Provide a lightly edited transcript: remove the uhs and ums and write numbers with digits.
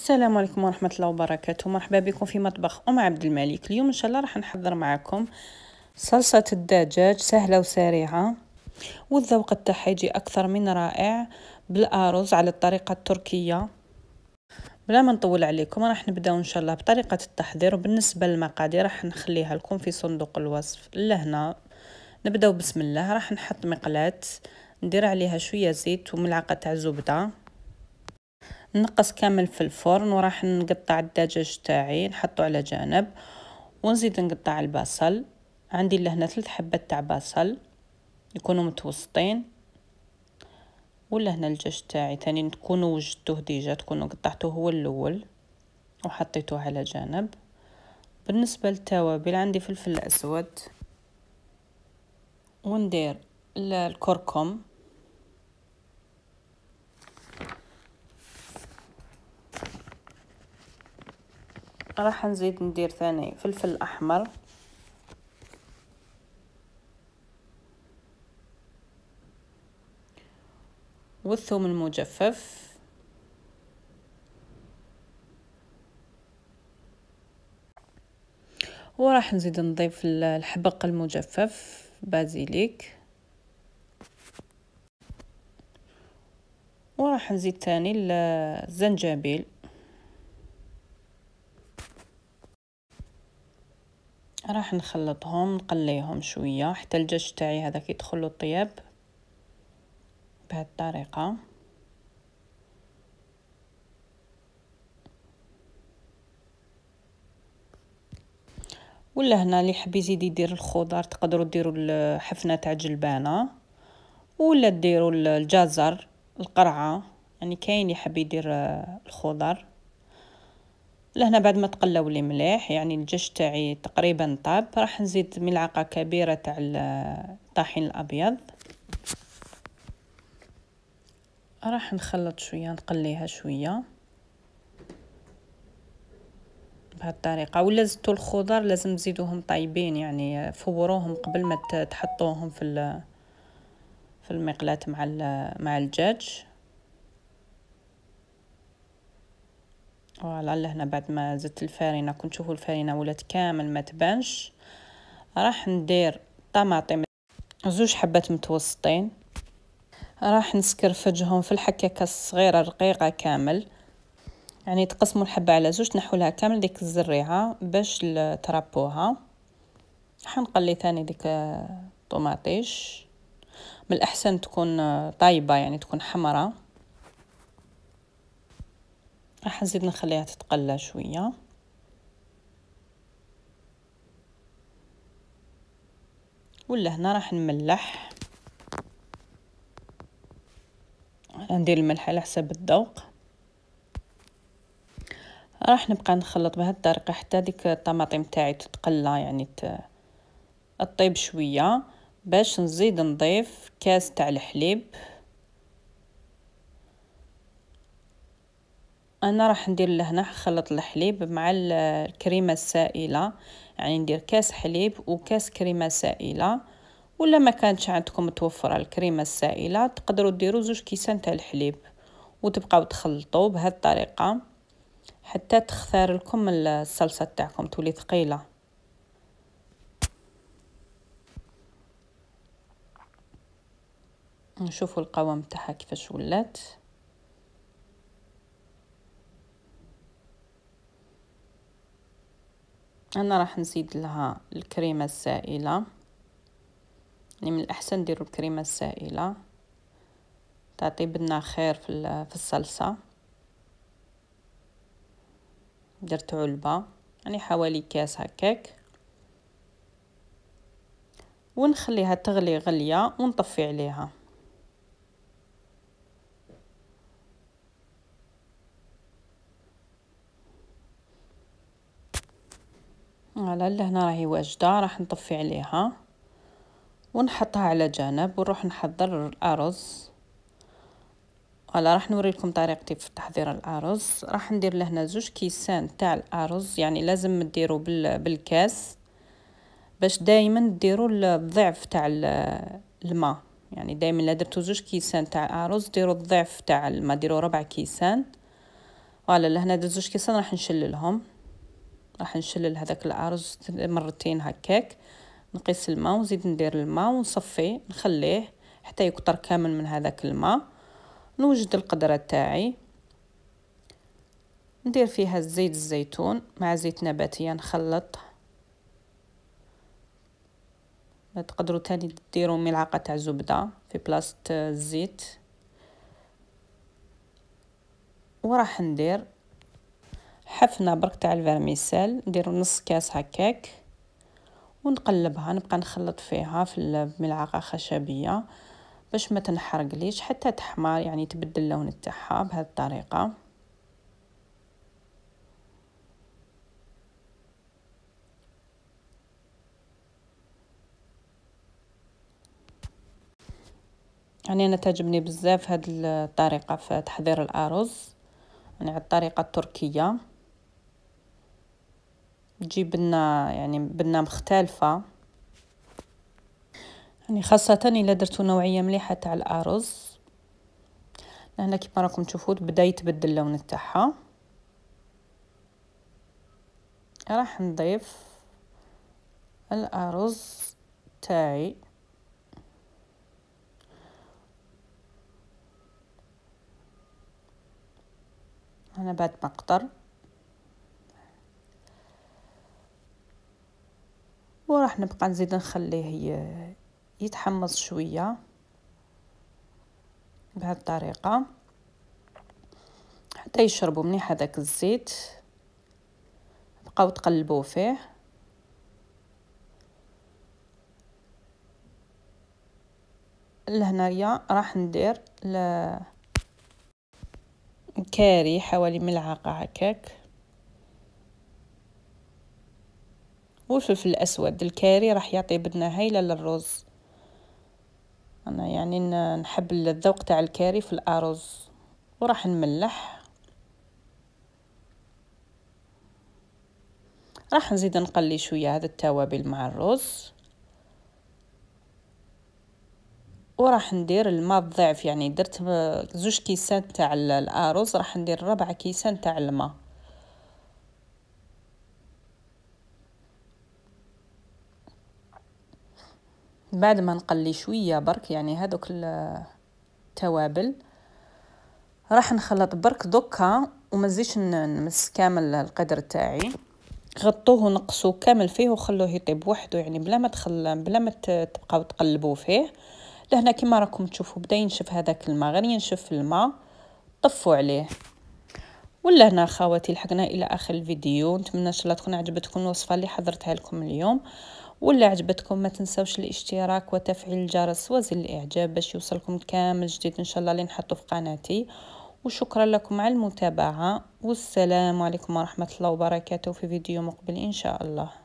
السلام عليكم ورحمة الله وبركاته. مرحبا بكم في مطبخ عبد الملك. اليوم ان شاء الله راح نحضر معكم صلصة الدجاج سهلة وسريعة، والذوق تاعها يجي اكثر من رائع بالارز على الطريقة التركية. بلا ما نطول عليكم راح نبداو ان شاء الله بطريقة التحضير، وبالنسبة للمقادير راح نخليها لكم في صندوق الوصف. لهنا نبداو بسم الله. راح نحط مقلاة ندير عليها شوية زيت وملعقة تاع زبدة، نقص كامل في الفرن، وراح نقطع الدجاج تاعي نحطه على جانب، ونزيد نقطع البصل. عندي لهنا 3 حبات تاع بصل يكونوا متوسطين، ولا هنا الدجاج تاعي ثاني تكونوا وجدتوه ديجا، تكونوا قطعتوه هو الاول وحطيتوه على جانب. بالنسبه للتوابل عندي فلفل اسود، وندير الكركم، راح نزيد ندير ثاني فلفل احمر، والثوم المجفف، وراح نزيد نضيف الحبق المجفف بازيليك، وراح نزيد تاني الزنجبيل. راح نخلطهم نقليهم شويه حتى الدجاج تاعي هذاك يدخل الطياب بهذه الطريقه. ولا هنا اللي حب يزيد يدير الخضر تقدروا ديروا الحفنه تاع جلبانه، ولا ديروا الجزر، القرعه، يعني كاين اللي حب يدير الخضر. لهنا بعد ما تقلاو لي مليح، يعني الدجاج تاعي تقريبا طاب، راح نزيد ملعقه كبيره تاع الطحين الابيض، راح نخلط شويه نقليها شويه بهذه الطريقه. ولا زدتوا الخضر لازم تزيدوهم طيبين، يعني فوروهم قبل ما تحطوهم في المقلاة مع الدجاج. فوالا لهنا بعد ما زدت الفارينه، كنت تشوفوا الفارينه ولات كامل ما تبانش، راح ندير طماطم 2 حبات متوسطين، راح نسكرفجهم في الحكاكه الصغيره رقيقه كامل، يعني تقسموا الحبه على 2 تنحوا لها كامل ديك الزريعه باش تربوها. حنقلي ثاني ديك طماطيش، من الاحسن تكون طايبه يعني تكون حمراء. راح نزيد نخليها تتقلى شويه، ولا هنا راح نملح، ندير الملح على حسب الذوق. راح نبقى نخلط بهذه الطريقه حتى ديك الطماطم تاعي تتقلى، يعني تطيب شويه، باش نزيد نضيف كاس تاع الحليب. انا راح ندير لهنا نخلط الحليب مع الكريمه السائله، يعني ندير كاس حليب وكاس كريمه سائله، ولا ما كانتش عندكم متوفره الكريمه السائله تقدروا ديروا 2 كيسان تاع الحليب، وتبقاو تخلطوا بهذه الطريقه حتى تختار لكم الصلصه تاعكم تولي ثقيله. نشوفوا القوام تاعها كيفاش ولات. انا راح نزيد لها الكريمه السائله، يعني من الاحسن ديروا الكريمه السائله تعطي بنا خير في الصلصه. درت علبه يعني حوالي كاس هكاك، ونخليها تغلي غليه ونطفي عليها. فوالا لهنا راهي واجده، راح نطفي عليها ونحطها على جانب، ونروح نحضر الارز. فوالا راح نوريكم طريقتي في تحضير الارز. راح ندير لهنا 2 كيسان تاع الارز، يعني لازم تديروا بالكاس باش دائما ديروا الضعف تاع الماء، يعني دائما لا درتوا 2 كيسان تاع ارز ديروا الضعف تاع الماء، ديروا 4 كيسان. فوالا لهنا درت 2 كيسان راح نشللهم، راح نشلل هذاك الارز مرتين هكاك. نقيس الماء ونزيد ندير الماء ونصفيه نخليه حتى يكتر كامل من هذاك الماء. نوجد القدرة تاعي، ندير فيها زيت الزيتون مع زيت نباتية نخلط. تقدروا تاني ديروا ملعقة تاع زبدة في بلاصة الزيت. وراح ندير حفنة برك تاع الفرميسيل، ندير نص كاس هكاك ونقلبها. نبقى نخلط فيها في الملعقة خشبية باش ما تنحرقليش حتى تحمر، يعني تبدل اللون تاعها بهذه الطريقة. يعني انا تعجبني بزاف هذه الطريقة في تحضير الارز، يعني على الطريقة التركية تجيب لنا يعني بنة مختلفة، يعني خاصة الا درتو نوعية مليحة تاع الارز. هنا كيما راكم تشوفوا بدا يتبدل اللون تاعها. راح نضيف الارز تاعي، انا بعد ما اقدر، وراح نبقى نزيد نخليه يتحمص شوية بهذه الطريقة حتى يشربوا مليح هذاك الزيت. بقاو تقلبوا فيه. لهنايا راح ندير كاري حوالي ملعقة هكاك، والفلفل الاسود. الكاري راح يعطي بدنة هايلة للرز. انا يعني نحب الذوق تاع الكاري في الارز. وراح نملح، راح نزيد نقلي شوية هذا التوابل مع الرز. وراح ندير الماء الضعف، يعني درت 2 كيسان تاع الارز، راح ندير 4 كيسان تاع الماء. بعد ما نقلي شوية برك يعني هذوك التوابل، راح نخلط برك دوكا وما نزيدش نمس كامل القدر تاعي. غطوه ونقصوه كامل فيه وخلوه يطيب وحده، يعني بلا ما تبقاو تقلبوا فيه. لهنا كما راكم تشوفوا بدا ينشف هذاك الماء، غير ينشف الماء طفوا عليه. ولا هنا خواتي لحقنا الى اخر الفيديو. نتمنى ان شاء الله تكون عجبتكم الوصفه اللي حضرتها لكم اليوم. ولا عجبتكم ما تنسوش الاشتراك وتفعيل الجرس وزر الاعجاب باش يوصلكم كامل جديد ان شاء الله اللي نحطه في قناتي. وشكرا لكم على المتابعه، والسلام عليكم ورحمه الله وبركاته في فيديو مقبل ان شاء الله.